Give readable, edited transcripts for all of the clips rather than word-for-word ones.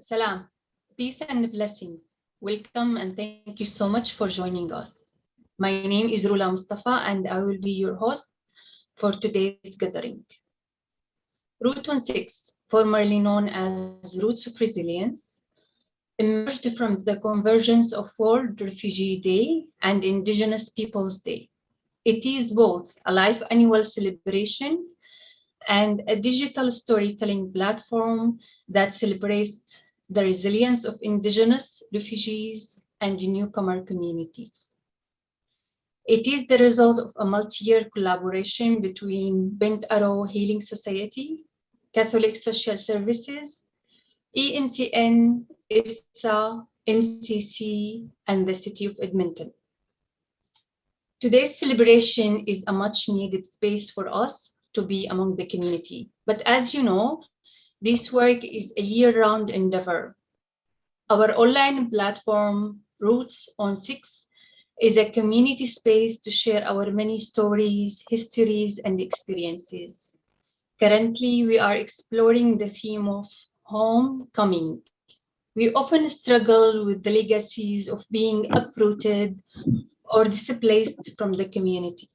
Salam, peace and blessings. Welcome and thank you so much for joining us. My name is Rula Mustafa and I will be your host for today's gathering. Route 16, formerly known as Roots of Resilience, emerged from the convergence of World Refugee Day and Indigenous Peoples Day. It is both a live annual celebration and a digital storytelling platform that celebrates the resilience of Indigenous, refugees, and newcomer communities. It is the result of a multi-year collaboration between Bent Arrow Healing Society, Catholic Social Services, EMCN, IFSSA, MCC, and the City of Edmonton. Today's celebration is a much needed space for us to be among the community. But as you know, this work is a year-round endeavor. Our online platform, Roots on 6, is a community space to share our many stories, histories, and experiences. Currently, we are exploring the theme of homecoming. We often struggle with the legacies of being uprooted or displaced from the community.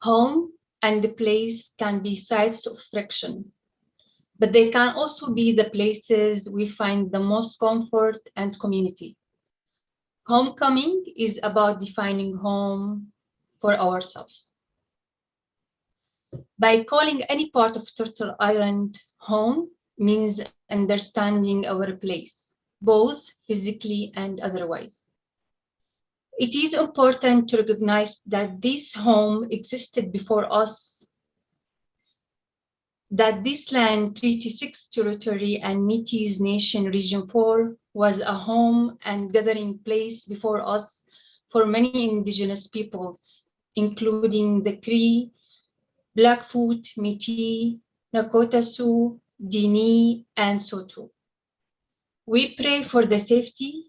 Home and the place can be sites of friction, but they can also be the places we find the most comfort and community. Homecoming is about defining home for ourselves. By calling any part of Turtle Island home means understanding our place, both physically and otherwise. It is important to recognize that this home existed before us, that this land, Treaty 6 territory and Métis Nation Region 4, was a home and gathering place before us for many Indigenous peoples, including the Cree, Blackfoot, Métis, Nakota Sioux, Dini, and Saulteaux. We pray for the safety,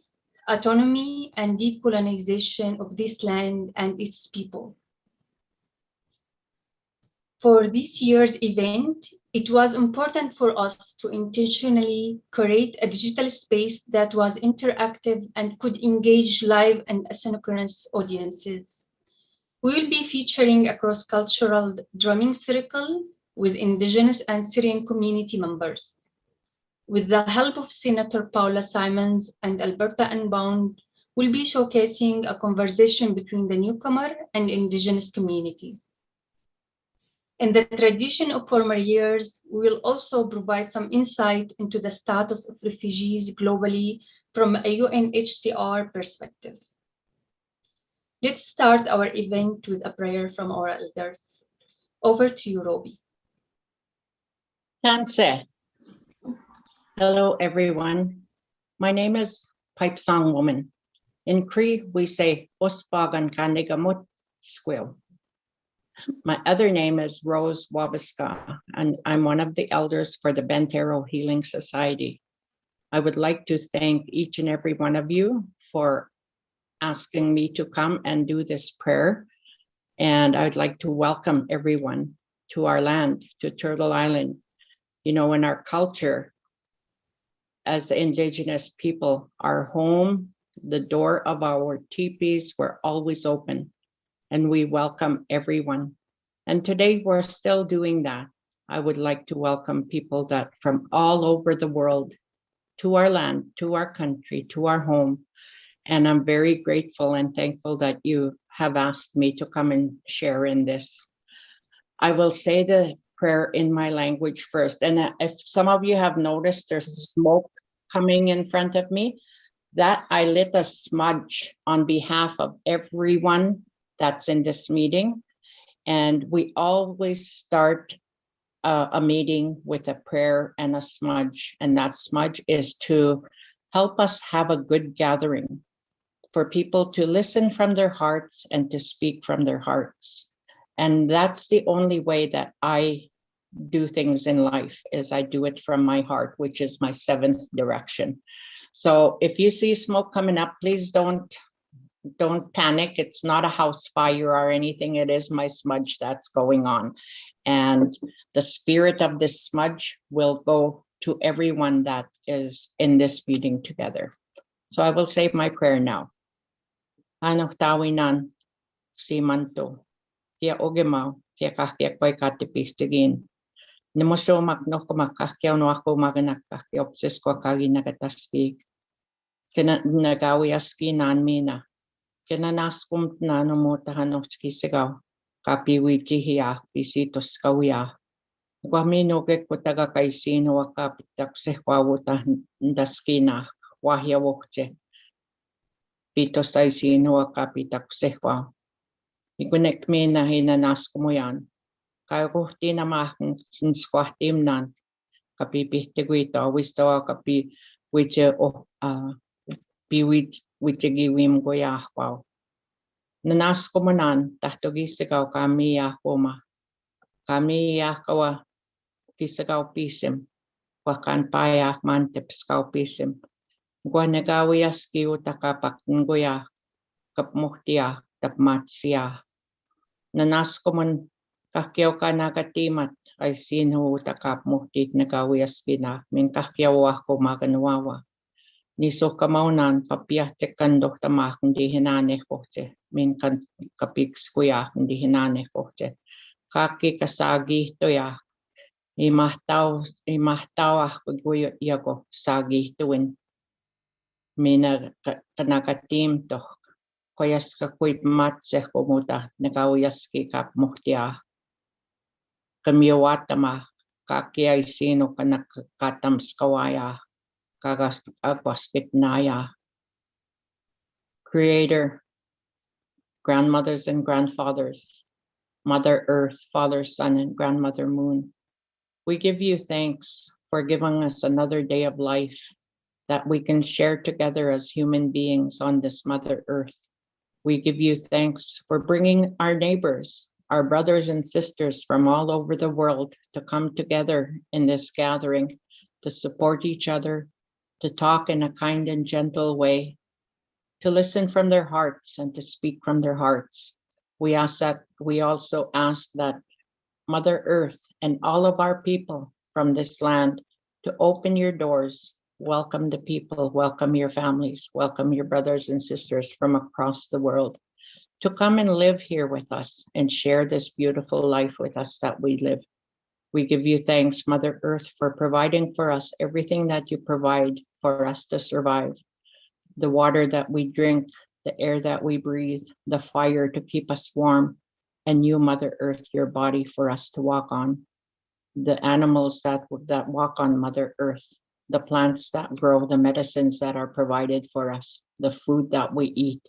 autonomy, and decolonization of this land and its people. For this year's event, it was important for us to intentionally create a digital space that was interactive and could engage live and asynchronous audiences. We will be featuring a cross-cultural drumming circle with Indigenous and Syrian community members. With the help of Senator Paula Simons and Alberta Unbound, we'll be showcasing a conversation between the newcomer and Indigenous communities. In the tradition of former years, we will also provide some insight into the status of refugees globally from a UNHCR perspective. Let's start our event with a prayer from our elders. Over to you, Roby. Tanse. Hello, everyone. My name is Pipe Song Woman. In Cree, we say Ospagan Kanigamut Squill. My other name is Rose Wabaska, and I'm one of the elders for the Bentero Healing Society. I would like to thank each and every one of you for asking me to come and do this prayer. And I'd like to welcome everyone to our land, to Turtle Island. You know, in our culture, as the Indigenous people, our home, the door of our teepees were always open, and we welcome everyone. And today we're still doing that. I would like to welcome people that from all over the world to our land, to our country, to our home. And I'm very grateful and thankful that you have asked me to come and share in this. I will say the prayer in my language first. And if some of you have noticed there's smoke coming in front of me, that I lit a smudge on behalf of everyone that's in this meeting. And we always start a meeting with a prayer and a smudge. And that smudge is to help us have a good gathering, for people to listen from their hearts and to speak from their hearts. And that's the only way that I do things in life, is I do it from my heart, which is my seventh direction. So if you see smoke coming up, please don't panic. It's not a house fire or anything. It is my smudge that's going on. And the spirit of this smudge will go to everyone that is in this meeting together. So I will say my prayer now. Ano tawinan si manto, kia ogemaw, kia kahkia koi katipistigin. Nemosyo magno kumakakyaw no ako maganakakya opsis ko kagi nagataskig. Kina nagawi aski nan mina. Kina naskum na no mo tahanowski sigaw. Kapi wichi hiya, pisitos kawiya. Guamino ke kutaga kay sino wakapitak se kwawuta ndaskina wahya wokche. Pito say sino wakapitak se kwaw. Ikunek me na hinanas ko mo yan. Kaya ko tinamahang sinskwahtim nan. Kapipihtigwito, wisto kapi wiche piwiche giwim ko yahwaw. Nanas ko mo nan, tahtogisigaw kami yahwoma. Kami yahkawa kisagaw pisim. Wakan payak mantipiskaw pisim. Gwa nagawiyas kiyo takapak ngoya kapmuhtiya tapmatsiya. Nanas ko mon kakyaw ka nakatimat ay sino takap muhtit nagawiyas kina min kakyaw ako maganuwawa. Niso kamaunan kapiyah tekandok tamak hindi hinane koche min kapiks kuya hindi hinane koche. Kaki kasagi to ya imahtaw ako guyo yago sagi tuwin mina kanakatim to. Koyas ka kuit matse kumuta nagawiyas ki kap muhtiya. Kamiyawatama kakiay sino kanakatams kawaya kagas agwaskit naya. Creator, grandmothers and grandfathers, Mother Earth, Father Sun, and Grandmother Moon, we give you thanks for giving us another day of life that we can share together as human beings on this Mother Earth. We give you thanks for bringing our neighbors, our brothers and sisters from all over the world to come together in this gathering, to support each other, to talk in a kind and gentle way, to listen from their hearts and to speak from their hearts. We also ask that Mother Earth and all of our people from this land to open your doors, welcome the people, welcome your families, welcome your brothers and sisters from across the world to come and live here with us and share this beautiful life with us that we live. We give you thanks, Mother Earth, for providing for us everything that you provide for us to survive. The water that we drink, the air that we breathe, the fire to keep us warm, and you, Mother Earth, your body for us to walk on. The animals that walk on Mother Earth, the plants that grow, the medicines that are provided for us, the food that we eat.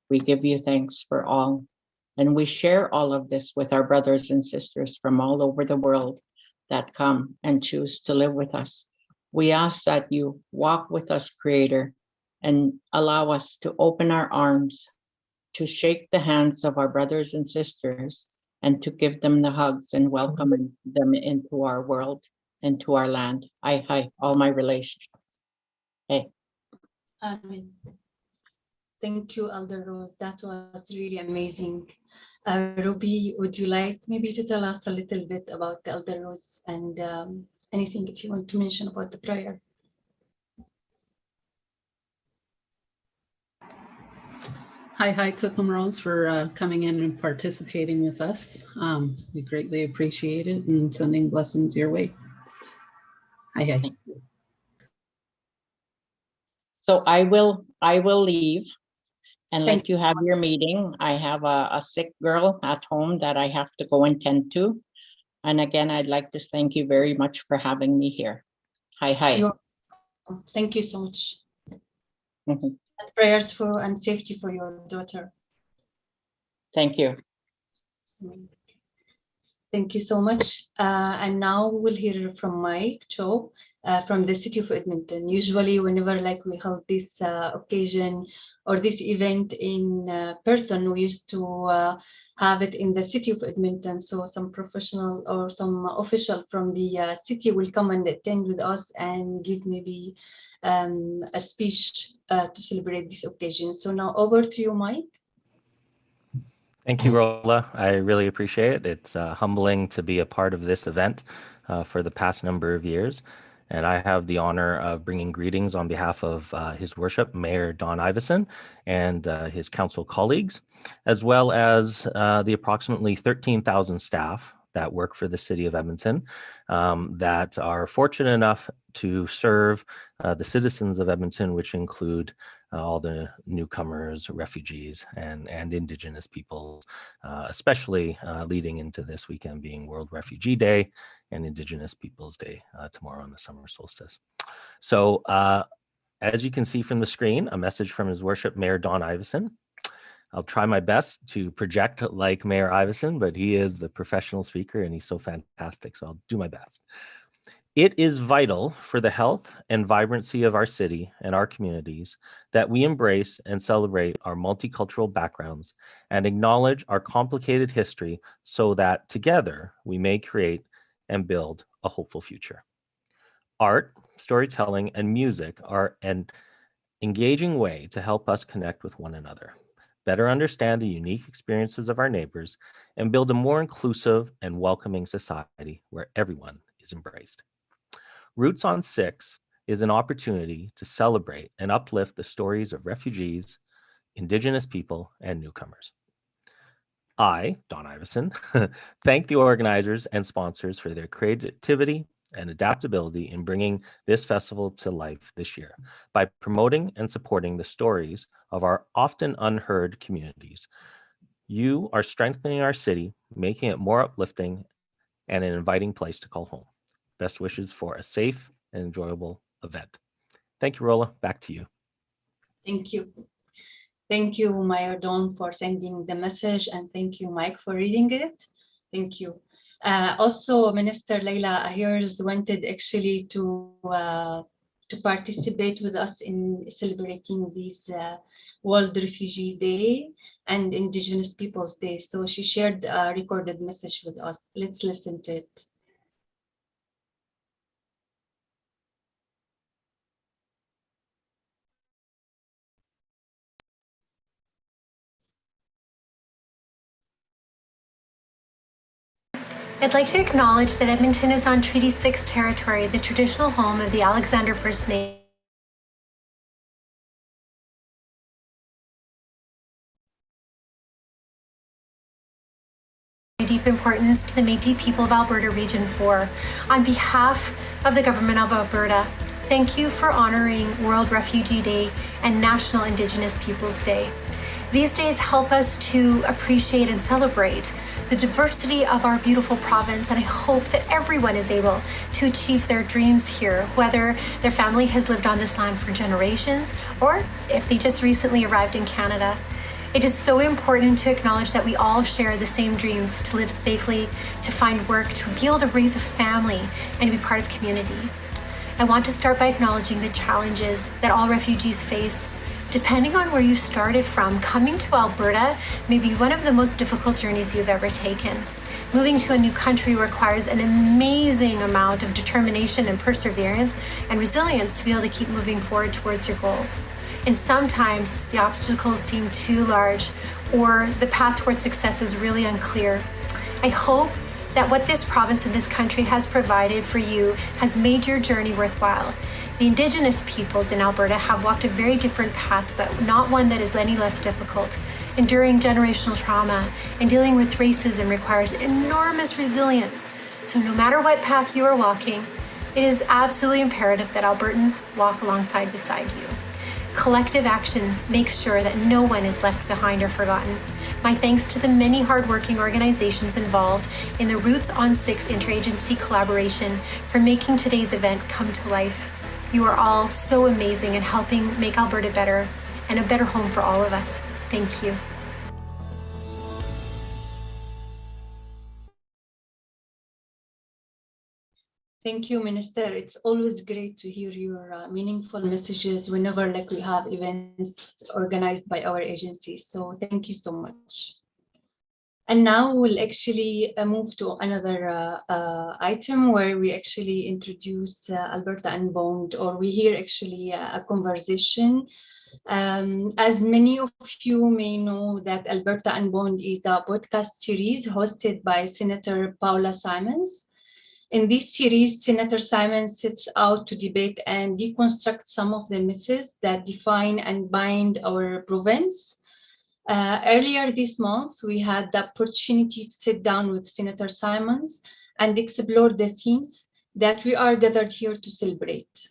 We give you thanks for all. And we share all of this with our brothers and sisters from all over the world that come and choose to live with us. We ask that you walk with us, Creator, and allow us to open our arms, to shake the hands of our brothers and sisters, and to give them the hugs and welcome them into our world, into our land. Hi, all my relations. Hey. Amen. Thank you, Elder Rose. That was really amazing. Ruby, would you like maybe to tell us a little bit about the Elder Rose and anything if you want to mention about the prayer? Hi, Cookham Rose, for coming in and participating with us. We greatly appreciate it and sending blessings your way. Hi. So I will leave and let you have your meeting. I have a sick girl at home that I have to go and tend to. And again, I'd like to thank you very much for having me here. Hi. Thank you so much. Mm-hmm. And prayers for and safety for your daughter. Thank you. Thank you so much. And now we'll hear from Mike Cho from the City of Edmonton. Usually whenever we hold this occasion or this event in person, we used to have it in the City of Edmonton. So some professional or some official from the city will come and attend with us and give maybe a speech to celebrate this occasion. So now over to you, Mike. Thank you, Rola. I really appreciate it. It's humbling to be a part of this event for the past number of years. and I have the honor of bringing greetings on behalf of His Worship, Mayor Don Iveson, and his council colleagues, as well as the approximately 13,000 staff that work for the City of Edmonton that are fortunate enough to serve the citizens of Edmonton, which include all the newcomers, refugees, and Indigenous peoples, especially leading into this weekend being World Refugee Day and Indigenous Peoples Day tomorrow on the summer solstice. So as you can see from the screen, a message from His Worship Mayor Don Iveson. I'll try my best to project like Mayor Iveson, but he is the professional speaker and he's so fantastic, so I'll do my best. It is vital for the health and vibrancy of our city and our communities that we embrace and celebrate our multicultural backgrounds and acknowledge our complicated history so that together we may create and build a hopeful future. Art, storytelling, and music are an engaging way to help us connect with one another, better understand the unique experiences of our neighbors, and build a more inclusive and welcoming society where everyone is embraced. Roots on 6 is an opportunity to celebrate and uplift the stories of refugees, Indigenous people, and newcomers. I, Don Iveson, thank the organizers and sponsors for their creativity and adaptability in bringing this festival to life this year by promoting and supporting the stories of our often unheard communities. You are strengthening our city, making it more uplifting and an inviting place to call home. Best wishes for a safe and enjoyable event. Thank you, Rolla. Back to you. Thank you. Thank you, Mayor Don, for sending the message, and thank you, Mike, for reading it. Thank you. Also, Minister Leila Ayers wanted actually to participate with us in celebrating this World Refugee Day and Indigenous Peoples Day. So she shared a recorded message with us. Let's listen to it. I'd like to acknowledge that Edmonton is on Treaty 6 territory, the traditional home of the Alexander First Nation. Deep importance to the Métis people of Alberta Region 4. On behalf of the Government of Alberta, thank you for honoring World Refugee Day and National Indigenous Peoples Day. These days help us to appreciate and celebrate the diversity of our beautiful province, and I hope that everyone is able to achieve their dreams here, whether their family has lived on this land for generations or if they just recently arrived in Canada. It is so important to acknowledge that we all share the same dreams, to live safely, to find work, to be able to raise a family, and to be part of community. I want to start by acknowledging the challenges that all refugees face. Depending on where you started from, coming to Alberta may be one of the most difficult journeys you've ever taken. Moving to a new country requires an amazing amount of determination and perseverance and resilience to be able to keep moving forward towards your goals. And sometimes the obstacles seem too large or the path towards success is really unclear. I hope that what this province and this country has provided for you has made your journey worthwhile. The Indigenous peoples in Alberta have walked a very different path, but not one that is any less difficult. Enduring generational trauma and dealing with racism requires enormous resilience. So no matter what path you are walking, it is absolutely imperative that Albertans walk alongside beside you. Collective action makes sure that no one is left behind or forgotten. My thanks to the many hardworking organizations involved in the Roots on 6 interagency collaboration for making today's event come to life. You are all so amazing in helping make Alberta better and a better home for all of us. Thank you. Thank you, Minister. It's always great to hear your meaningful messages whenever we have events organized by our agency. So thank you so much. And now we'll actually move to another item where we actually introduce Alberta Unbound, or we hear actually a conversation. As many of you may know, that Alberta Unbound is a podcast series hosted by Senator Paula Simons. In this series, Senator Simon sets out to debate and deconstruct some of the myths that define and bind our province. Earlier this month, we had the opportunity to sit down with Senator Simons and explore the themes that we are gathered here to celebrate.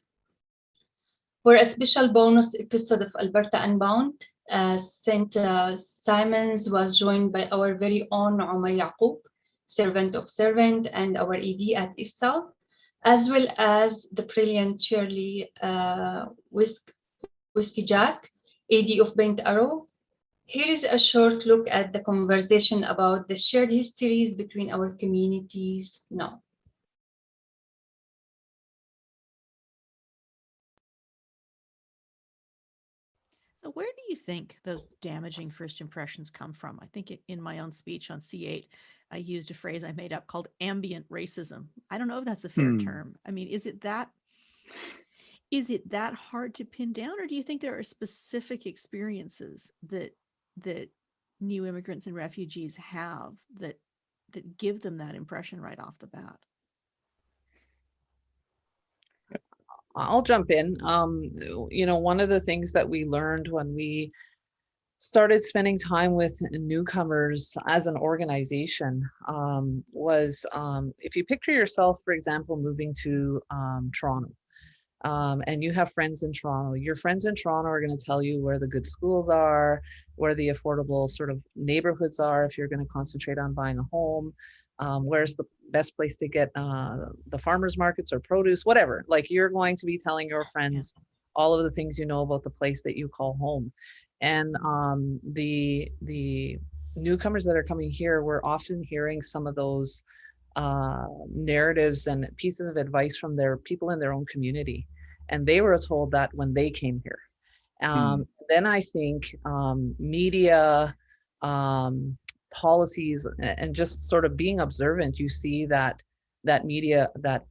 For a special bonus episode of Alberta Unbound, Senator Simons was joined by our very own Omar Yaqub, servant of servant, and our ED at IFSSA, as well as the brilliant Shirley Whiskey Jack, AD of Bent Arrow. Here is a short look at the conversation about the shared histories between our communities now. So where do you think those damaging first impressions come from? I think in my own speech on C8, I used a phrase I made up called ambient racism. I don't know if that's a fair term. I mean, is it that hard to pin down, or do you think there are specific experiences that new immigrants and refugees have that give them that impression right off the bat? I'll jump in. One of the things that we learned when we started spending time with newcomers as an organization was if you picture yourself, for example, moving to Toronto, and you have friends in Toronto, your friends in Toronto are going to tell you where the good schools are, where the affordable sort of neighborhoods are if you're going to concentrate on buying a home, where's the best place to get the farmers markets or produce, whatever. Like, you're going to be telling your friends all of the things you know about the place that you call home. And the newcomers that are coming here, we're often hearing some of those narratives and pieces of advice from their people in their own community, and they were told that when they came here. Then I think media, policies, and just sort of being observant, you see that media, that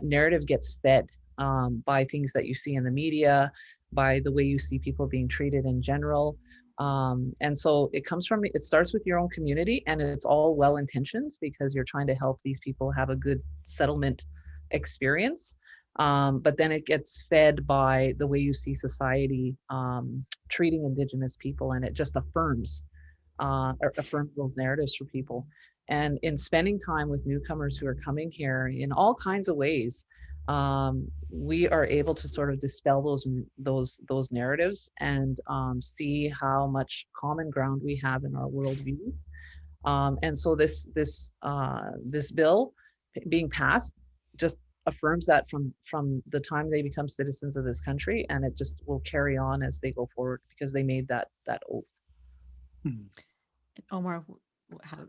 narrative gets fed by things that you see in the media, by the way you see people being treated in general. And so it starts with your own community, and it's all well-intentioned because you're trying to help these people have a good settlement experience. But then it gets fed by the way you see society treating Indigenous people, and it just affirms those narratives for people. And in spending time with newcomers who are coming here in all kinds of ways, we are able to sort of dispel those narratives and see how much common ground we have in our worldviews. And so this bill being passed just affirms that from the time they become citizens of this country, and it just will carry on as they go forward because they made that oath. Omar,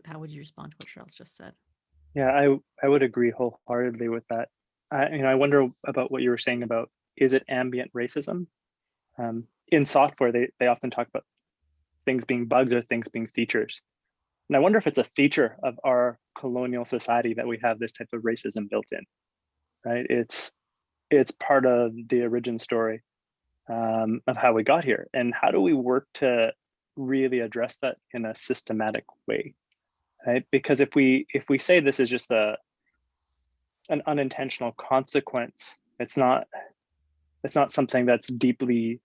how would you respond to what Charles just said? Yeah, I would agree wholeheartedly with that. I wonder about what you were saying about, is it ambient racism? In software, they often talk about things being bugs or things being features. And I wonder if it's a feature of our colonial society that we have this type of racism built in, right? It's part of the origin story of how we got here. And how do we work to really address that in a systematic way, right? Because if we say this is just an unintentional consequence, it's not something that's deeply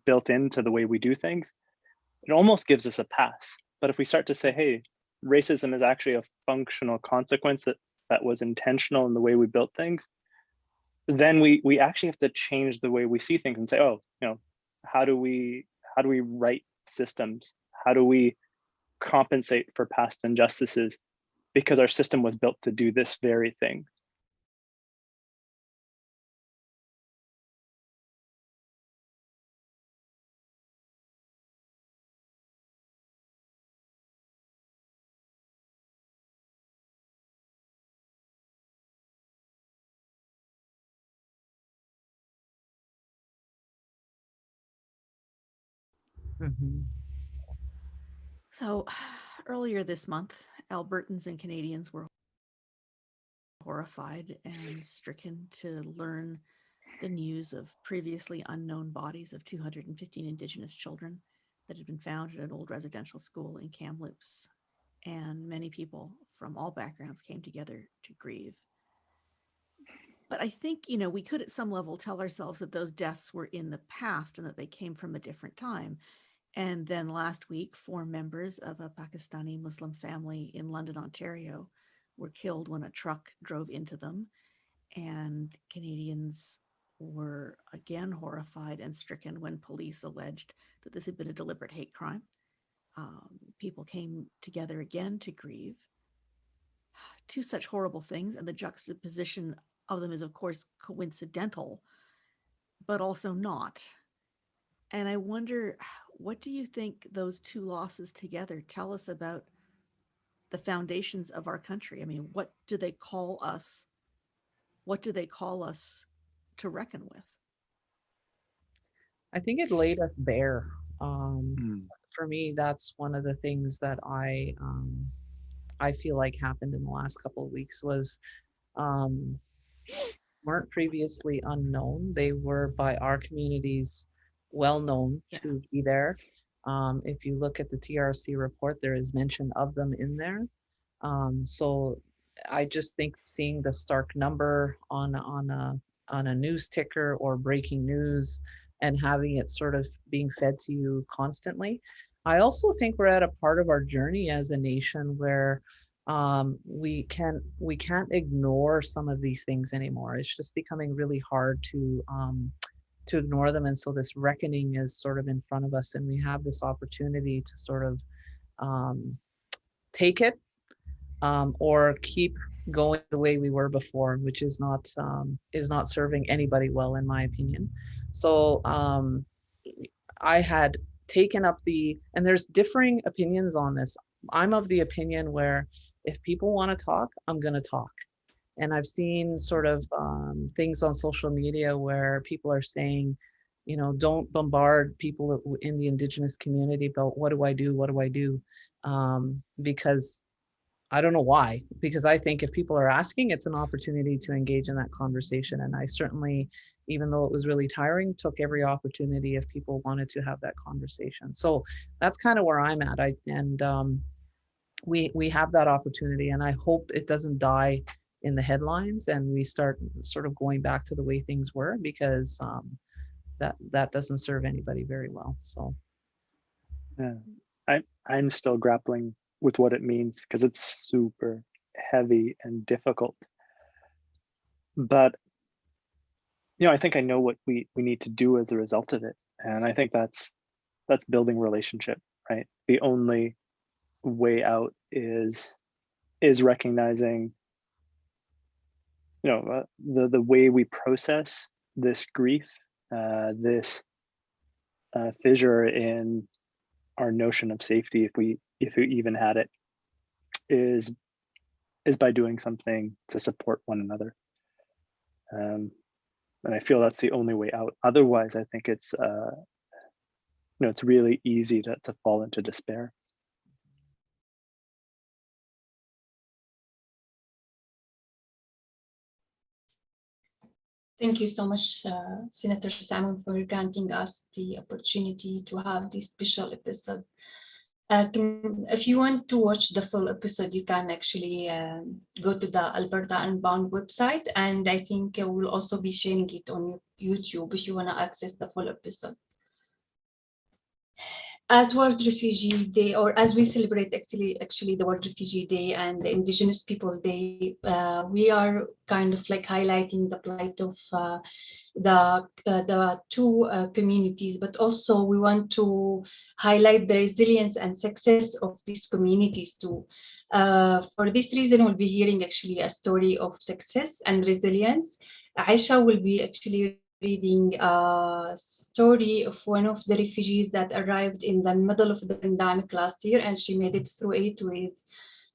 built into the way we do things, it almost gives us a pass. But if we start to say, hey, racism is actually a functional consequence that was intentional in the way we built things, then we actually have to change the way we see things and say, oh, how do we right systems? How do we compensate for past injustices? Because our system was built to do this very thing. So earlier this month, Albertans and Canadians were horrified and stricken to learn the news of previously unknown bodies of 215 Indigenous children that had been found at an old residential school in Kamloops. And many people from all backgrounds came together to grieve. But I think, you know, we could at some level tell ourselves that those deaths were in the past and that they came from a different time. And then last week, 4 members of a Pakistani Muslim family in London, Ontario, were killed when a truck drove into them. And Canadians were again horrified and stricken when police alleged that this had been a deliberate hate crime. People came together again to grieve. 2 such horrible things, and the juxtaposition of them is, of course, coincidental, but also not. And I wonder, what do you think those 2 losses together tell us about the foundations of our country? I mean, what do they call us? What do they call us to reckon with? I think it laid us bare. For me, that's one of the things that I feel like happened in the last couple of weeks was weren't previously unknown. They were by our communities well known to be there. If you look at the TRC report, there is mention of them in there. So I just think seeing the stark number on a news ticker or breaking news and having it sort of being fed to you constantly. I also think we're at a part of our journey as a nation where we can't ignore some of these things anymore. It's just becoming really hard to ignore them, and so this reckoning is sort of in front of us, and we have this opportunity to sort of take it or keep going the way we were before, which is not serving anybody well, in my opinion. So I had taken up and there's differing opinions on this. I'm of the opinion where if people want to talk, I'm going to talk. And I've seen sort of things on social media where people are saying, you know, don't bombard people in the Indigenous community about what do I do? Because I don't know why, because I think if people are asking, it's an opportunity to engage in that conversation. And I certainly, even though it was really tiring, took every opportunity if people wanted to have that conversation. So that's kind of where I'm at. We have that opportunity, and I hope it doesn't die in the headlines and we start sort of going back to the way things were, because that doesn't serve anybody very well. So yeah, I'm still grappling with what it means, because it's super heavy and difficult. But you know, I think I know what we need to do as a result of it, and I think that's building relationship, right? The only way out is recognizing, you know, the way we process this grief, this fissure in our notion of safety, if we even had it, is by doing something to support one another. And I feel that's the only way out. Otherwise, I think it's you know, it's really easy to fall into despair. Thank you so much, Senator Salmon, for granting us the opportunity to have this special episode. If you want to watch the full episode, you can actually go to the Alberta Unbound website, and I think we'll also be sharing it on YouTube if you want to access the full episode. As World Refugee Day, or as we celebrate actually the World Refugee Day and the Indigenous People Day, we are kind of like highlighting the plight of the 2 communities, but also we want to highlight the resilience and success of these communities too. For this reason, we'll be hearing actually a story of success and resilience. Aisha will be actually reading a story of one of the refugees that arrived in the middle of the pandemic last year, and she made it through it with,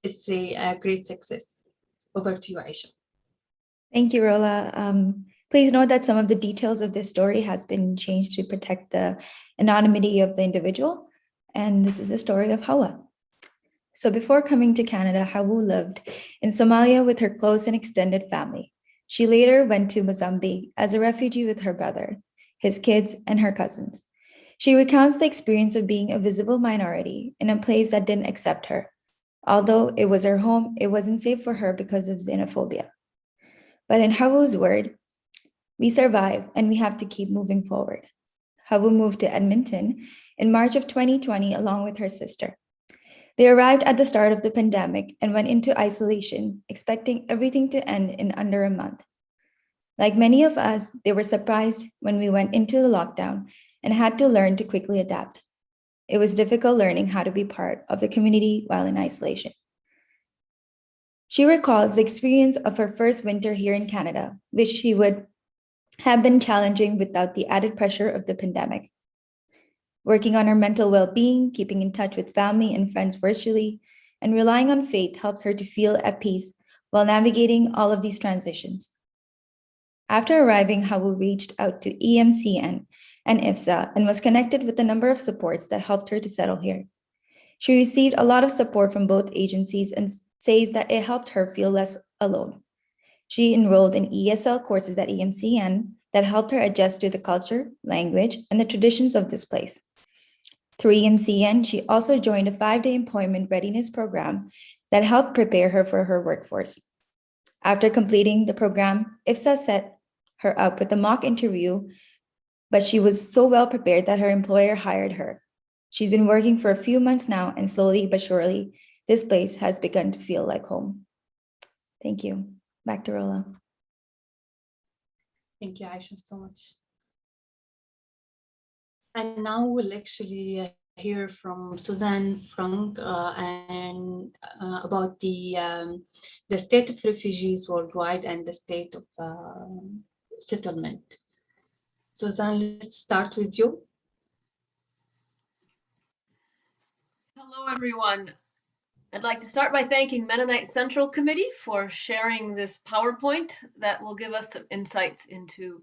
let's say, a great success. Over to you, Aisha. Thank you, Rola. Please note that some of the details of this story has been changed to protect the anonymity of the individual. And this is the story of Hawa. So before coming to Canada, Hawa lived in Somalia with her close and extended family. She later went to Mozambique as a refugee with her brother, his kids, and her cousins. She recounts the experience of being a visible minority in a place that didn't accept her. Although it was her home, it wasn't safe for her because of xenophobia. But in Hawu's word, we survive and we have to keep moving forward. Hawu moved to Edmonton in March of 2020 along with her sister. They arrived at the start of the pandemic and went into isolation, expecting everything to end in under a month. Like many of us, they were surprised when we went into the lockdown and had to learn to quickly adapt. It was difficult learning how to be part of the community while in isolation. She recalls the experience of her first winter here in Canada, which she would have been challenging without the added pressure of the pandemic. Working on her mental well-being, keeping in touch with family and friends virtually, and relying on faith helped her to feel at peace while navigating all of these transitions. After arriving, Hawu reached out to EMCN and IFSSA and was connected with a number of supports that helped her to settle here. She received a lot of support from both agencies and says that it helped her feel less alone. She enrolled in ESL courses at EMCN that helped her adjust to the culture, language, and the traditions of this place. Through EMCN, she also joined a 5-day employment readiness program that helped prepare her for her workforce. After completing the program, IFSSA set her up with a mock interview, but she was so well prepared that her employer hired her. She's been working for a few months now, and slowly but surely, this place has begun to feel like home. Thank you. Back to Rola. Thank you, Aisha, so much. And now we'll actually hear from Suzanne Frank and about the state of refugees worldwide and the state of settlement. Suzanne, let's start with you. Hello, everyone. I'd like to start by thanking Mennonite Central Committee for sharing this PowerPoint that will give us some insights into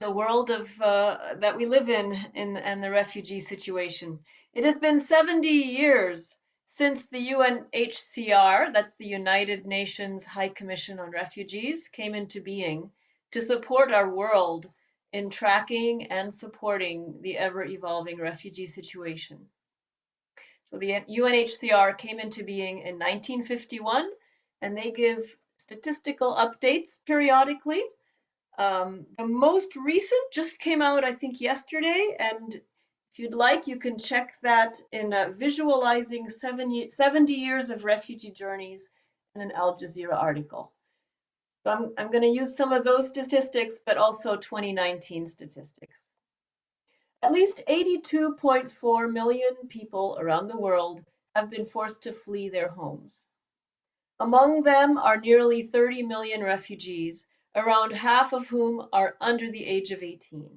the world of that we live in and the refugee situation. It has been 70 years since the UNHCR, that's the United Nations High Commission on Refugees, came into being to support our world in tracking and supporting the ever-evolving refugee situation. So the UNHCR came into being in 1951, and they give statistical updates periodically. The most recent just came out, I think, yesterday, and if you'd like, you can check that in Visualizing 70 Years of Refugee Journeys in an Al Jazeera article. So I'm going to use some of those statistics, but also 2019 statistics. At least 82.4 million people around the world have been forced to flee their homes. Among them are nearly 30 million refugees, around half of whom are under the age of 18.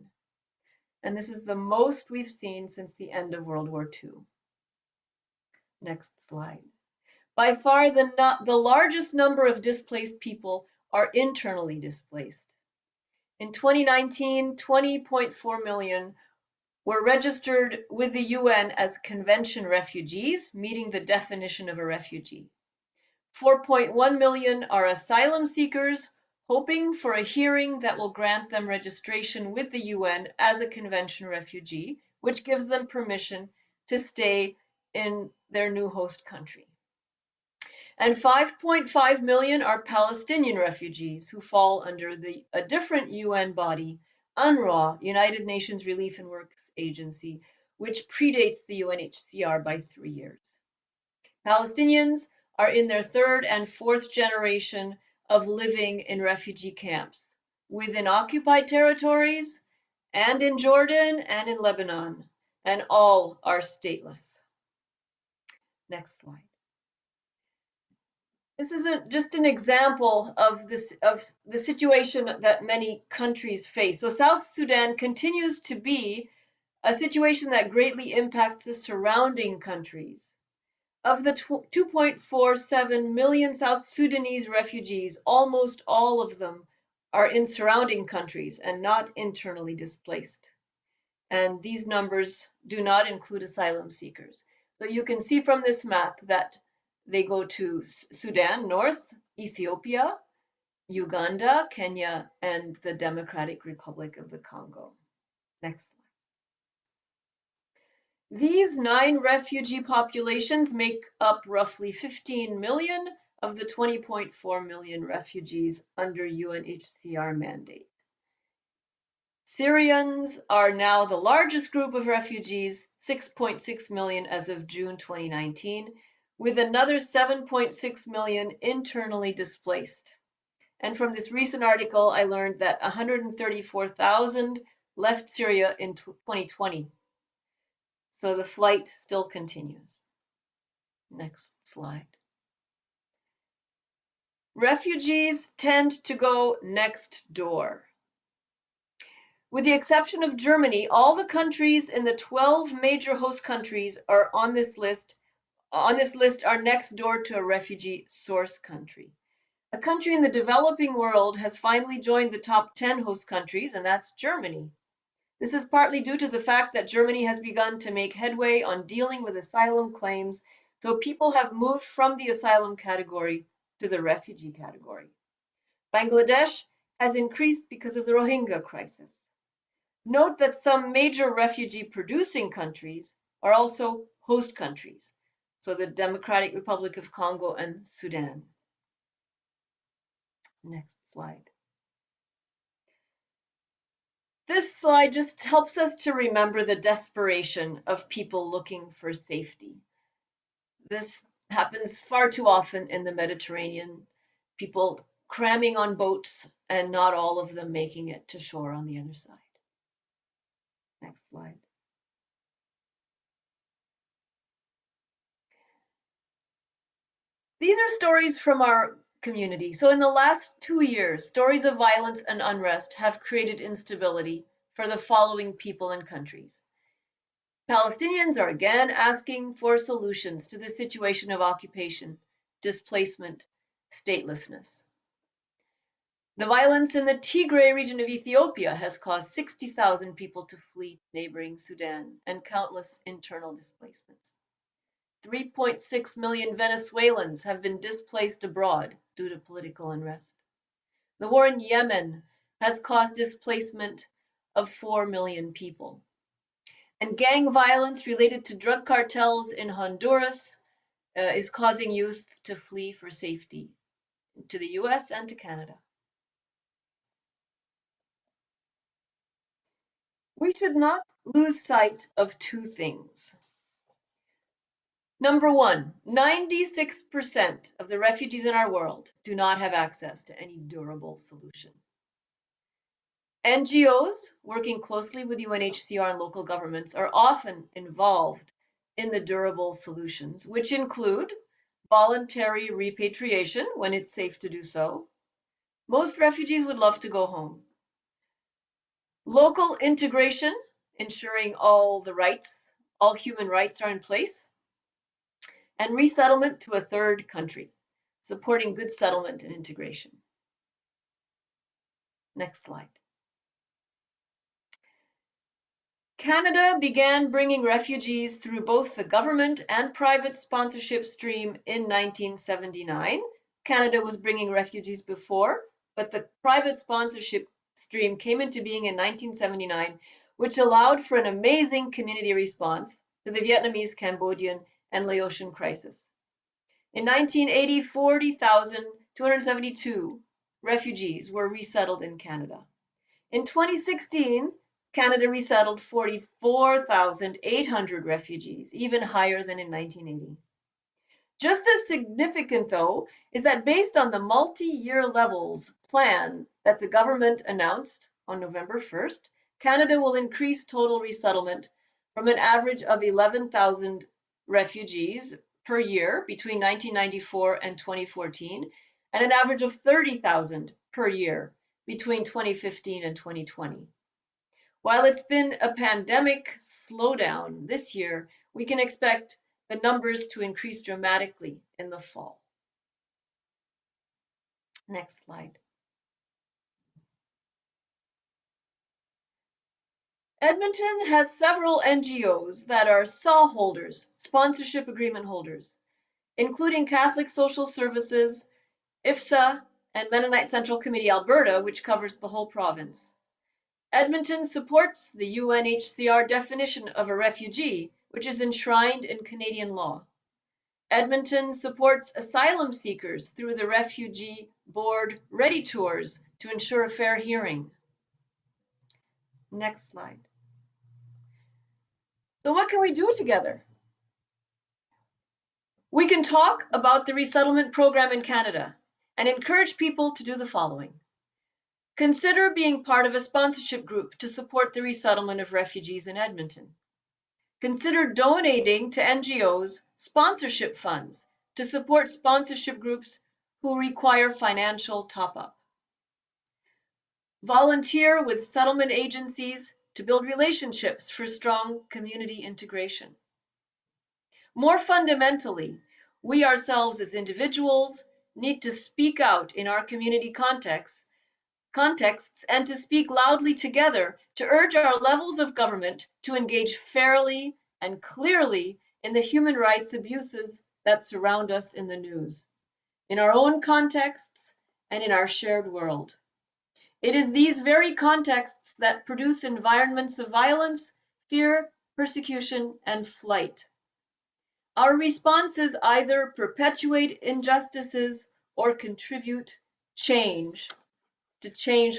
And this is the most we've seen since the end of World War II. Next slide. By far, the largest number of displaced people are internally displaced. In 2019, 20.4 million were registered with the UN as convention refugees, meeting the definition of a refugee. 4.1 million are asylum seekers, hoping for a hearing that will grant them registration with the UN as a convention refugee, which gives them permission to stay in their new host country. And 5.5 million are Palestinian refugees who fall under a different UN body, UNRWA, United Nations Relief and Works Agency, which predates the UNHCR by 3 years. Palestinians are in their 3rd and 4th generation of living in refugee camps within occupied territories and in Jordan and in Lebanon, and all are stateless. Next slide. This is just an example of the situation that many countries face. So South Sudan continues to be a situation that greatly impacts the surrounding countries. Of the 2.47 million South Sudanese refugees, almost all of them are in surrounding countries and not internally displaced. And these numbers do not include asylum seekers. So you can see from this map that they go to Sudan, North, Ethiopia, Uganda, Kenya, and the Democratic Republic of the Congo. Next slide. These 9 refugee populations make up roughly 15 million of the 20.4 million refugees under UNHCR mandate. Syrians are now the largest group of refugees, 6.6 million as of June 2019, with another 7.6 million internally displaced. And from this recent article, I learned that 134,000 left Syria in 2020. So the flight still continues. Next slide. Refugees tend to go next door. With the exception of Germany, all the countries in the 12 major host countries are on this list are next door to a refugee source country. A country in the developing world has finally joined the top 10 host countries, and that's Germany. This is partly due to the fact that Germany has begun to make headway on dealing with asylum claims, so people have moved from the asylum category to the refugee category. Bangladesh has increased because of the Rohingya crisis. Note that some major refugee-producing countries are also host countries, so the Democratic Republic of Congo and Sudan. Next slide. This slide just helps us to remember the desperation of people looking for safety. This happens far too often in the Mediterranean, people cramming on boats and not all of them making it to shore on the other side. Next slide. These are stories from our community. So in the last 2 years, stories of violence and unrest have created instability for the following people and countries. Palestinians are again asking for solutions to the situation of occupation, displacement, statelessness. The violence in the Tigray region of Ethiopia has caused 60,000 people to flee neighboring Sudan and countless internal displacements. 3.6 million Venezuelans have been displaced abroad due to political unrest. The war in Yemen has caused displacement of 4 million people. And gang violence related to drug cartels in Honduras is causing youth to flee for safety to the US and to Canada. We should not lose sight of two things. Number one, 96% of the refugees in our world do not have access to any durable solution. NGOs working closely with UNHCR and local governments are often involved in the durable solutions, which include voluntary repatriation when it's safe to do so. Most refugees would love to go home. Local integration, ensuring all human rights are in place. And resettlement to a third country, supporting good settlement and integration. Next slide. Canada began bringing refugees through both the government and private sponsorship stream in 1979. Canada was bringing refugees before, but the private sponsorship stream came into being in 1979, which allowed for an amazing community response to the Vietnamese, Cambodian, and Laotian crisis. In 1980, 40,272 refugees were resettled in Canada. In 2016, Canada resettled 44,800 refugees, even higher than in 1980. Just as significant, though, is that based on the multi-year levels plan that the government announced on November 1st, Canada will increase total resettlement from an average of 11,000 refugees per year between 1994 and 2014, and an average of 30,000 per year between 2015 and 2020. While it's been a pandemic slowdown this year, we can expect the numbers to increase dramatically in the fall. Next slide. Edmonton has several NGOs that are SAW holders, sponsorship agreement holders, including Catholic Social Services, IFSSA, and Mennonite Central Committee Alberta, which covers the whole province. Edmonton supports the UNHCR definition of a refugee, which is enshrined in Canadian law. Edmonton supports asylum seekers through the Refugee Board Ready Tours to ensure a fair hearing. Next slide. So what can we do together? We can talk about the resettlement program in Canada and encourage people to do the following. Consider being part of a sponsorship group to support the resettlement of refugees in Edmonton. Consider donating to NGOs sponsorship funds to support sponsorship groups who require financial top-up. Volunteer with settlement agencies to build relationships for strong community integration. More fundamentally, we ourselves as individuals need to speak out in our community contexts and to speak loudly together to urge our levels of government to engage fairly and clearly in the human rights abuses that surround us in the news, in our own contexts and in our shared world. It is these very contexts that produce environments of violence, fear, persecution, and flight. Our responses either perpetuate injustices or contribute change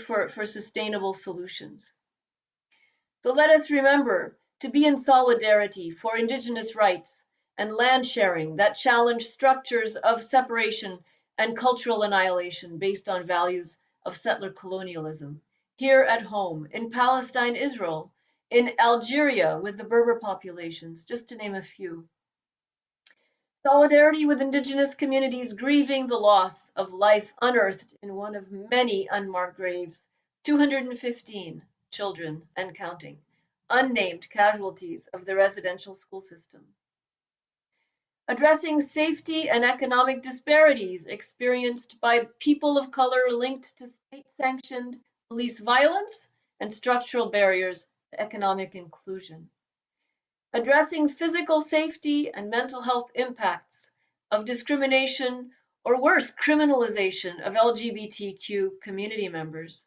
for sustainable solutions. So let us remember to be in solidarity for Indigenous rights and land sharing that challenge structures of separation and cultural annihilation based on values of settler colonialism, here at home, in Palestine, Israel, in Algeria with the Berber populations, just to name a few. Solidarity with Indigenous communities grieving the loss of life unearthed in one of many unmarked graves, 215 children and counting, unnamed casualties of the residential school system. Addressing safety and economic disparities experienced by people of color linked to state-sanctioned police violence and structural barriers to economic inclusion. Addressing physical safety and mental health impacts of discrimination or worse, criminalization of LGBTQ community members.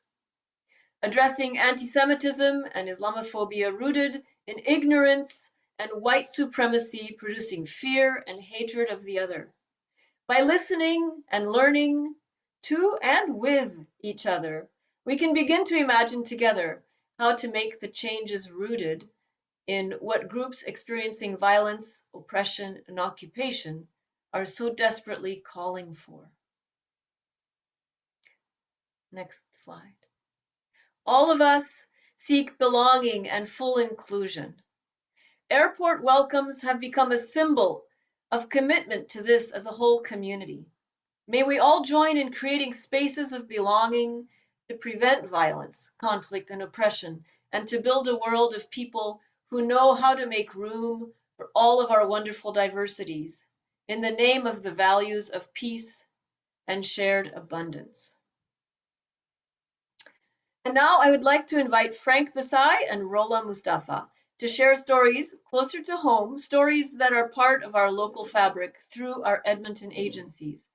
Addressing anti-Semitism and Islamophobia rooted in ignorance and white supremacy producing fear and hatred of the other. By listening and learning to and with each other, we can begin to imagine together how to make the changes rooted in what groups experiencing violence, oppression, and occupation are so desperately calling for. Next slide. All of us seek belonging and full inclusion. Airport welcomes have become a symbol of commitment to this as a whole community. May we all join in creating spaces of belonging to prevent violence, conflict, and oppression, and to build a world of people who know how to make room for all of our wonderful diversities in the name of the values of peace and shared abundance. And now I would like to invite Frank Basai and Rola Mustafa to share stories closer to home, stories that are part of our local fabric through our Edmonton agencies.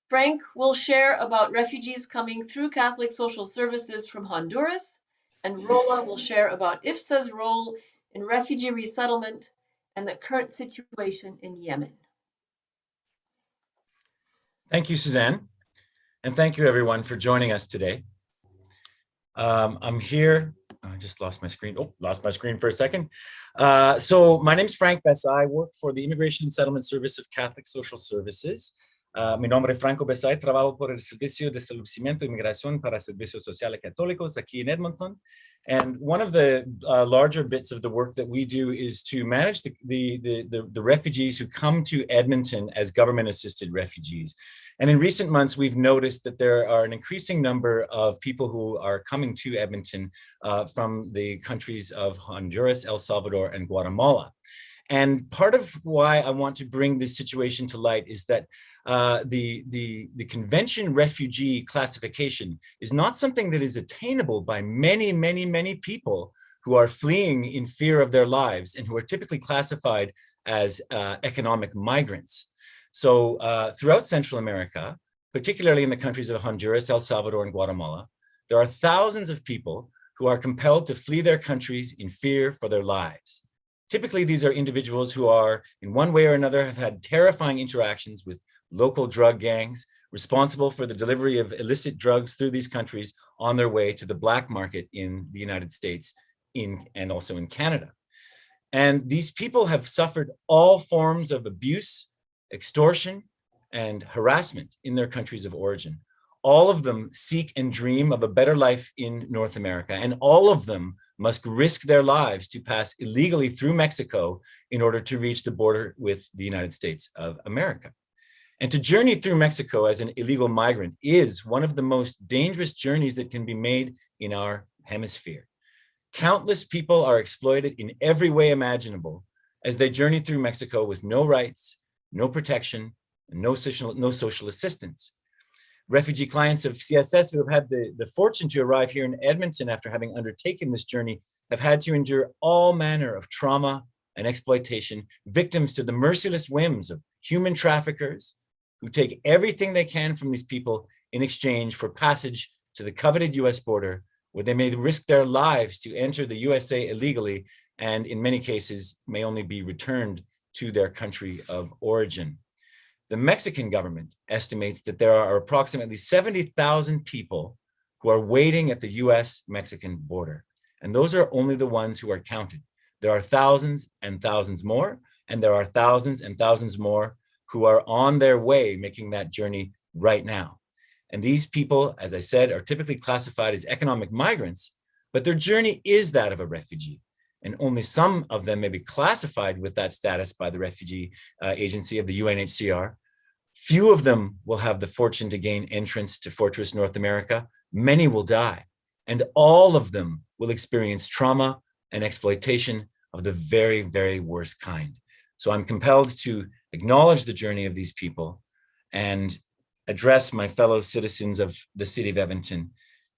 Frank will share about refugees coming through Catholic Social Services from Honduras, and Rola will share about IFSSA's role in refugee resettlement and the current situation in Yemen. Thank you, Suzanne. And thank you everyone for joining us today. I'm here, I just lost my screen. Oh, lost my screen for a second. So my name is Frank Basai. I work for the Immigration and Settlement Service of Catholic Social Services. Mi nombre es Franco Basai, trabajo por el Servicio de Establecimiento de Inmigración para Servicios Sociales Católicos aquí en Edmonton. And one of the larger bits of the work that we do is to manage the refugees who come to Edmonton as government-assisted refugees. And in recent months, we've noticed that there are an increasing number of people who are coming to Edmonton from the countries of Honduras, El Salvador, and Guatemala. And part of why I want to bring this situation to light is that the convention refugee classification is not something that is attainable by many people who are fleeing in fear of their lives and who are typically classified as economic migrants. So throughout Central America, particularly in the countries of Honduras, El Salvador, and Guatemala, there are thousands of people who are compelled to flee their countries in fear for their lives. Typically, these are individuals who are, in one way or another, have had terrifying interactions with local drug gangs responsible for the delivery of illicit drugs through these countries on their way to the black market in the United States and also in Canada. And these people have suffered all forms of abuse, extortion, and harassment in their countries of origin. All of them seek and dream of a better life in North America, and all of them must risk their lives to pass illegally through Mexico in order to reach the border with the United States of America. And to journey through Mexico as an illegal migrant is one of the most dangerous journeys that can be made in our hemisphere. Countless people are exploited in every way imaginable as they journey through Mexico with no rights, no protection, and no social assistance. Refugee clients of CSS who have had the fortune to arrive here in Edmonton after having undertaken this journey have had to endure all manner of trauma and exploitation, victims to the merciless whims of human traffickers who take everything they can from these people in exchange for passage to the coveted US border, where they may risk their lives to enter the USA illegally, and in many cases may only be returned to their country of origin. The Mexican government estimates that there are approximately 70,000 people who are waiting at the US-Mexican border. And those are only the ones who are counted. There are thousands and thousands more, and there are thousands and thousands more who are on their way making that journey right now. And these people, as I said, are typically classified as economic migrants, but their journey is that of a refugee. And only some of them may be classified with that status by the refugee agency of the UNHCR. Few of them will have the fortune to gain entrance to Fortress North America. Many will die, and all of them will experience trauma and exploitation of the very, very worst kind. So I'm compelled to acknowledge the journey of these people and address my fellow citizens of the City of Edmonton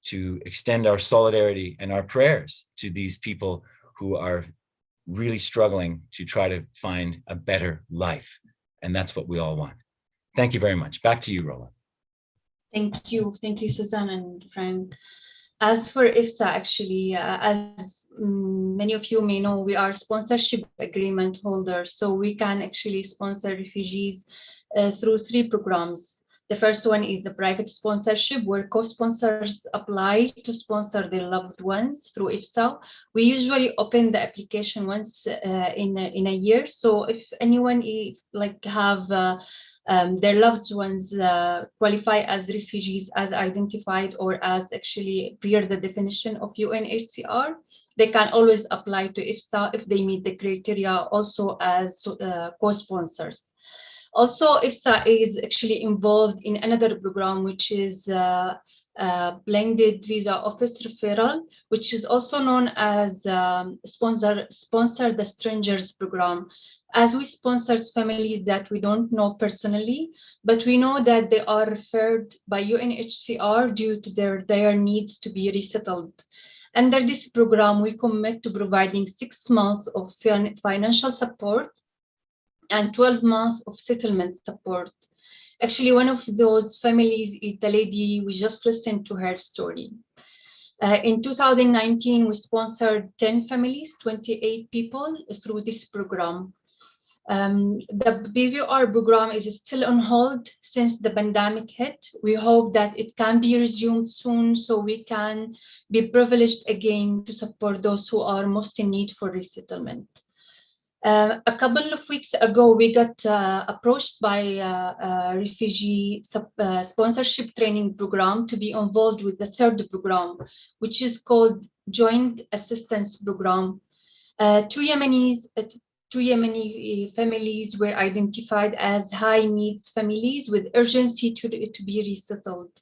to extend our solidarity and our prayers to these people who are really struggling to try to find a better life. And that's what we all want. Thank you very much. Back to you, Rola. Thank you, Susan and Frank. As for IFSSA, actually, as many of you may know, we are sponsorship agreement holders, so we can actually sponsor refugees through 3 programs. The first one is the private sponsorship, where co-sponsors apply to sponsor their loved ones through IFSSA. We usually open the application once in a year. So if anyone have their loved ones qualify as refugees, as identified, or as actually per the definition of UNHCR, they can always apply to IFSSA if they meet the criteria also as co-sponsors. Also, IFSSA is actually involved in another program, which is blended visa office referral, which is also known as Sponsor the Strangers program. As we sponsor families that we don't know personally, but we know that they are referred by UNHCR due to their needs to be resettled. Under this program, we commit to providing 6 months of financial support and 12 months of settlement support. Actually, one of those families is the lady we just listened to her story. In 2019, we sponsored 10 families, 28 people through this program. The BVR program is still on hold since the pandemic hit. We hope that it can be resumed soon so we can be privileged again to support those who are most in need for resettlement. A couple of weeks ago, we got approached by a refugee sponsorship training program to be involved with the 3rd program, which is called Joint Assistance Program. 2 Yemeni families were identified as high needs families with urgency to be resettled.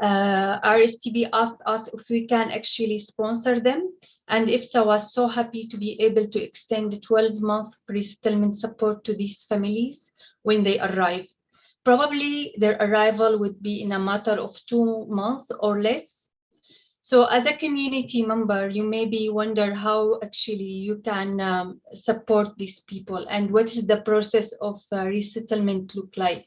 RSTB asked us if we can actually sponsor them, and IFSSA was so happy to be able to extend 12-month resettlement support to these families when they arrive. Probably their arrival would be in a matter of 2 months or less. So as a community member, you maybe wonder how actually you can support these people and what is the process of resettlement look like.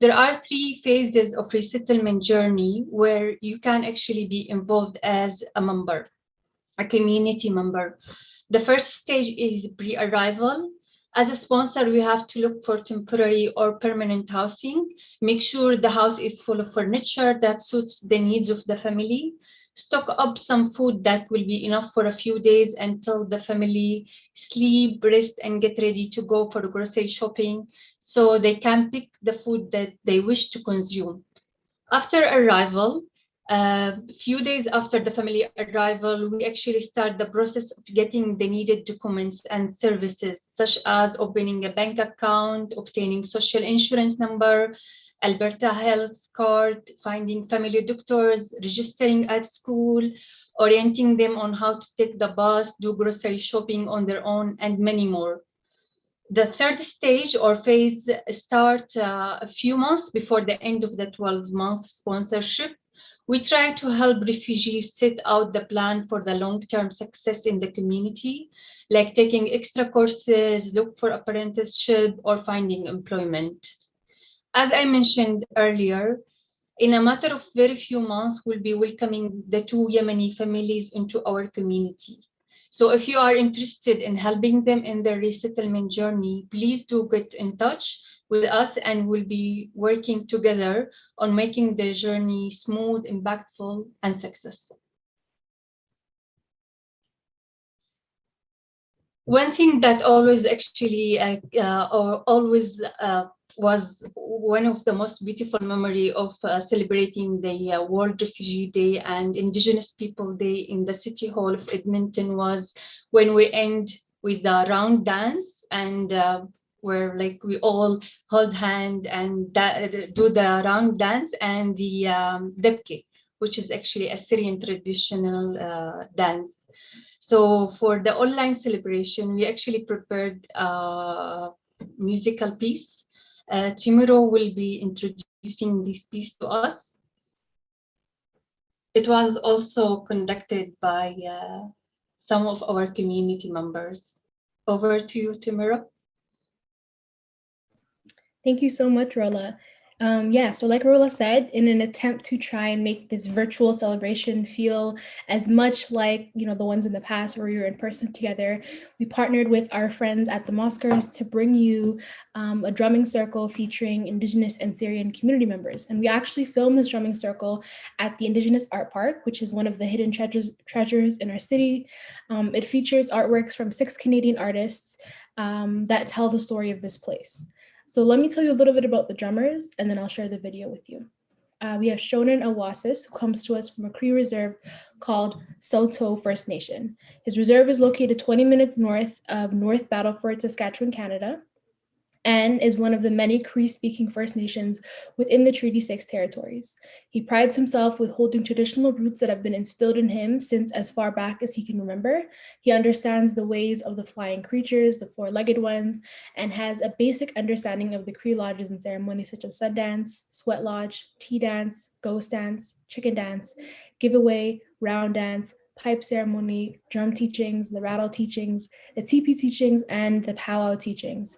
There are 3 phases of resettlement journey where you can actually be involved as a member, a community member. The first stage is pre-arrival. As a sponsor, we have to look for temporary or permanent housing. Make sure the house is full of furniture that suits the needs of the family. Stock up some food that will be enough for a few days until the family sleep, rest, and get ready to go for grocery shopping so they can pick the food that they wish to consume. After arrival, a few days after the family arrival, we actually start the process of getting the needed documents and services, such as opening a bank account, obtaining social insurance number, Alberta health card, finding family doctors, registering at school, orienting them on how to take the bus, do grocery shopping on their own, and many more. The third stage or phase starts a few months before the end of the 12-month sponsorship. We try to help refugees set out the plan for the long-term success in the community, like taking extra courses, look for apprenticeship, or finding employment. As I mentioned earlier, in a matter of very few months, we'll be welcoming the 2 Yemeni families into our community. So if you are interested in helping them in their resettlement journey, please do get in touch with us and we'll be working together on making the journey smooth, impactful, and successful. One thing that always actually, was one of the most beautiful memory of celebrating the World Refugee Day and Indigenous People Day in the City Hall of Edmonton was when we end with the round dance and where like we all hold hand and do the round dance and the debke, which is actually a Syrian traditional dance. So for the online celebration, we actually prepared a musical piece. Timuro will be introducing this piece to us. It was also conducted by some of our community members. Over to you, Timuro. Thank you so much, Rola. So like Rola said, in an attempt to try and make this virtual celebration feel as much like, the ones in the past where we were in person together, we partnered with our friends at the Mosquers to bring you a drumming circle featuring Indigenous and Syrian community members. And we actually filmed this drumming circle at the Indigenous Art Park, which is one of the hidden treasures in our city. It features artworks from 6 Canadian artists that tell the story of this place. So let me tell you a little bit about the drummers, and then I'll share the video with you. We have Shonan Awasis, who comes to us from a Cree reserve called Saulteaux First Nation. His reserve is located 20 minutes north of North Battleford, Saskatchewan, Canada, and is one of the many Cree-speaking First Nations within the Treaty 6 territories. He prides himself with holding traditional roots that have been instilled in him since as far back as he can remember. He understands the ways of the flying creatures, the 4-legged ones, and has a basic understanding of the Cree lodges and ceremonies such as sun dance, sweat lodge, tea dance, ghost dance, chicken dance, giveaway, round dance, pipe ceremony, drum teachings, the rattle teachings, the teepee teachings, and the powwow teachings.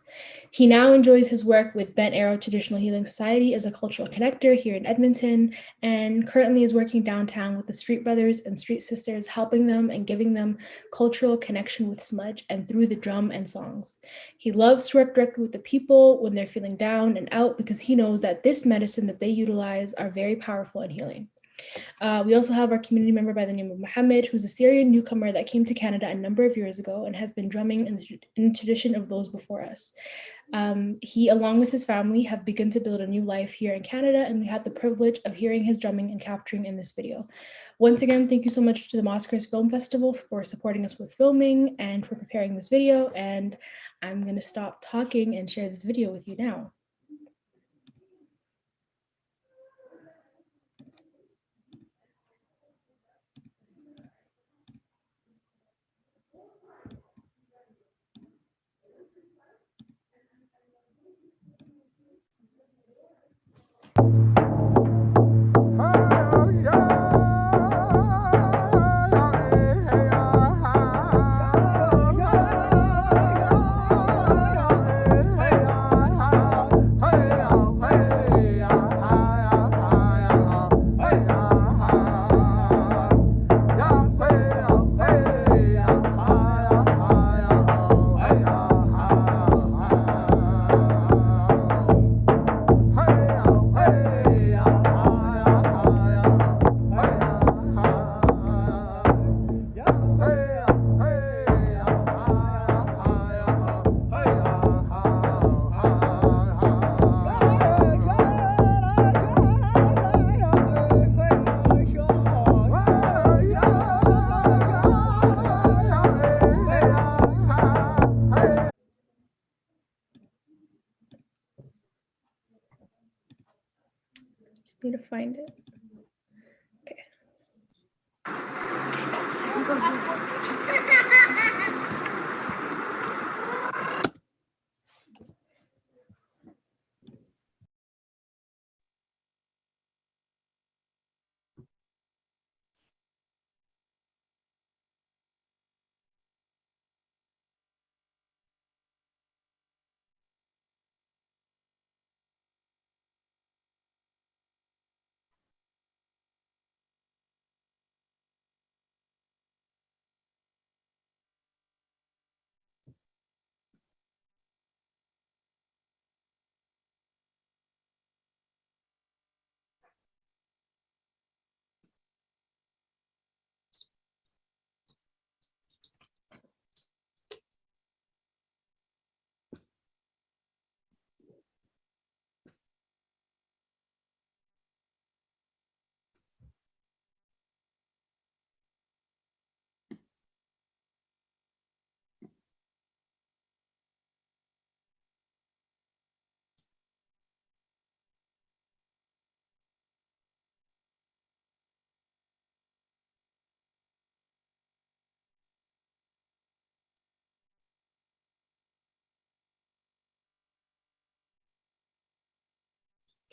He now enjoys his work with Bent Arrow Traditional Healing Society as a cultural connector here in Edmonton, and currently is working downtown with the Street Brothers and Street Sisters, helping them and giving them cultural connection with smudge and through the drum and songs. He loves to work directly with the people when they're feeling down and out because he knows that this medicine that they utilize are very powerful and healing. We also have our community member by the name of Mohammed, who's a Syrian newcomer that came to Canada a number of years ago and has been drumming in the tradition of those before us. He, along with his family, have begun to build a new life here in Canada, and we had the privilege of hearing his drumming and capturing in this video. Once again, thank you so much to the Mosquers Film Festival for supporting us with filming and for preparing this video, and I'm going to stop talking and share this video with you now. find it. Okay.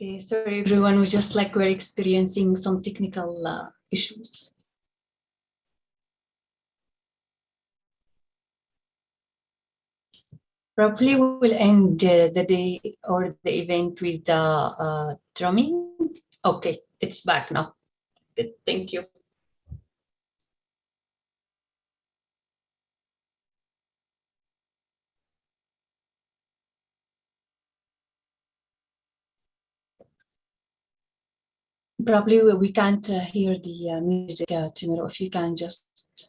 Okay, sorry everyone, we're experiencing some technical issues. Probably we will end the day or the event with the drumming. Okay, it's back now. Good, thank you. Probably we can't hear the music, Timur. If you can just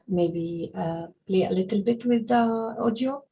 maybe play a little bit with the audio.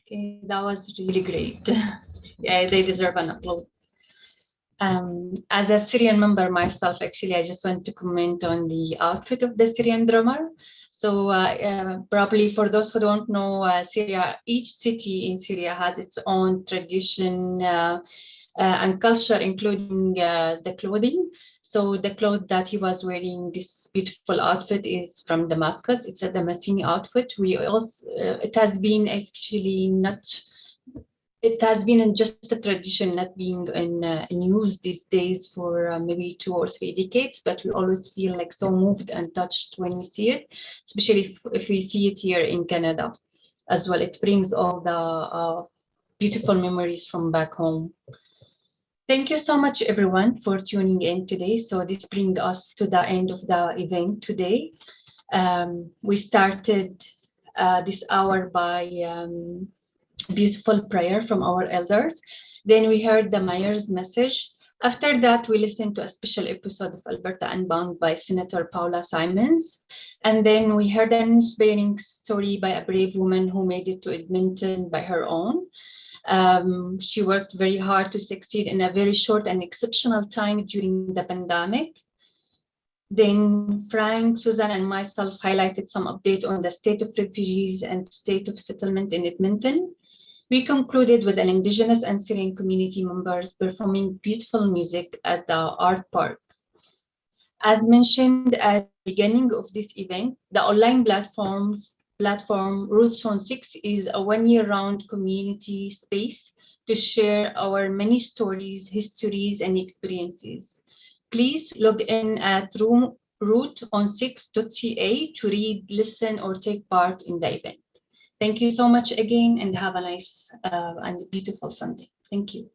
Okay, that was really great. Yeah, they deserve an applaud. As a Syrian member myself, actually, I just want to comment on the outfit of the Syrian drummer. So probably for those who don't know, Syria, each city in Syria has its own tradition and culture, including the clothing. So the clothes that he was wearing, this beautiful outfit, is from Damascus. It's a Damascene outfit. We also, it has been actually not. It has been just a tradition, not being in use these days for maybe 2 or 3 decades, but we always feel like so moved and touched when we see it, especially if we see it here in Canada as well. It brings all the beautiful memories from back home. Thank you so much, everyone, for tuning in today. So this brings us to the end of the event today. We started this hour by beautiful prayer from our elders. Then we heard the mayor's message. After that, we listened to a special episode of Alberta Unbound by Senator Paula Simons. And then we heard an inspiring story by a brave woman who made it to Edmonton by her own. She worked very hard to succeed in a very short and exceptional time during the pandemic. Then Frank, Susan, and myself highlighted some update on the state of refugees and state of settlement in Edmonton. We concluded with an Indigenous and Syrian community members performing beautiful music at the art park. As mentioned at the beginning of this event, the online platform Roots Zone 6 is a one-year-round community space to share our many stories, histories, and experiences. Please log in at rooton6.ca to read, listen, or take part in the event. Thank you so much again, and have a nice and beautiful Sunday. Thank you.